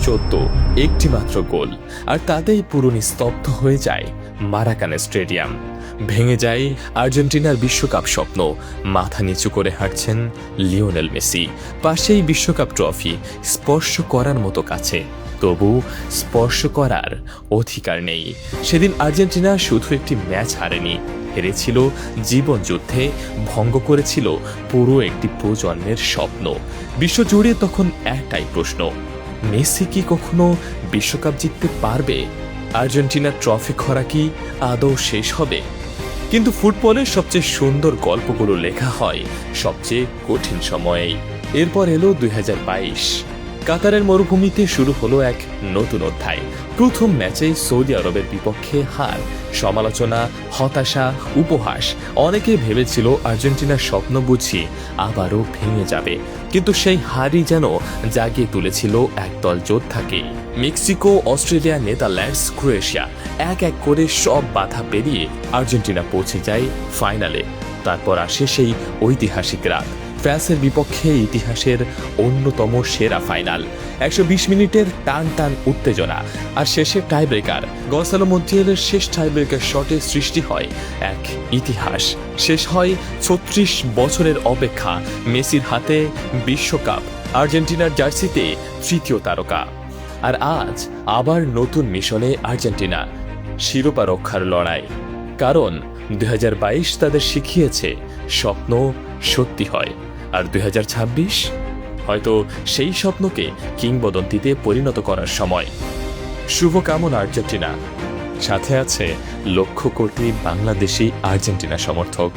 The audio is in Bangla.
14 একটি মাত্র গোল, আর তাতেই পুরো নিস্তব্ধ হয়ে যায় মারাকানা স্টেডিয়াম। ভেঙে যায় আর্জেন্টিনার বিশ্বকাপ স্বপ্ন। মাথা নিচু করে হাঁটছেন লিওনেল মেসি, পাশেই বিশ্বকাপ ট্রফি স্পর্শ করার মতো কাছে, তবু স্পর্শ করার অধিকার নেই। সেদিন আর্জেন্টিনা শুধু একটি ম্যাচ হারেনি, হেরেছিল জীবনযুদ্ধে, ভঙ্গ করেছিল পুরো একটি প্রজন্মের স্বপ্ন। বিশ্বজুড়ে তখন একটাই প্রশ্ন, মেসি কি কখনো বিশ্বকাপ জিততে পারবে? আর্জেন্টিনার ট্রফি খরা কি আদৌ শেষ হবে? কিন্তু ফুটবলের সবচেয়ে সুন্দর গল্পগুলো লেখা হয় সবচেয়ে কঠিন সময়েই। এরপর এলো 2022। কাতারের মরুভূমিতে শুরু হলো এক নতুন অধ্যায়। প্রথম ম্যাচে সৌদি আরবের বিপক্ষে হার, সমালোচনা, হতাশা, উপহাস। অনেকে ভেবেছিল আর্জেন্টিনার স্বপ্ন বুঝি আবারও ভেঙে যাবে, কিন্তু সেই হারই যেন জাগিয়ে তুলেছিল একদল যোদ্ধাকে। মেক্সিকো, অস্ট্রেলিয়া, নেদারল্যান্ডস, ক্রোয়েশিয়া এক এক করে সব বাধা পেরিয়ে আর্জেন্টিনা পৌঁছে যায় ফাইনালে। তারপর আসে সেই ঐতিহাসিক রাত, ফ্রান্সের বিপক্ষে ইতিহাসের অন্যতম সেরা ফাইনাল। 120 মিনিটের টান টান উত্তেজনা, আর শেষে টাইব্রেকার। গনসালো মন্টিয়েলের শেষ টাইব্রেকার শটে সৃষ্টি হয় এক ইতিহাস। শেষ হয় 36 বছরের অপেক্ষা, মেসির হাতে বিশ্বকাপ, আর্জেন্টিনার জার্সিতে তৃতীয় তারকা। আর আজ আবার নতুন মিশনে আর্জেন্টিনা, শিরোপা রক্ষার লড়াই। কারণ 2022 তাদের শিখিয়েছে স্বপ্ন সত্যি হয়, আর 2026 হয়তো সেই স্বপ্নকে কিংবদন্তিতে পরিণত করার সময়। শুভকামনা আর্জেন্টিনা, সাথে আছে লক্ষ কোটি বাংলাদেশি আর্জেন্টিনা সমর্থক।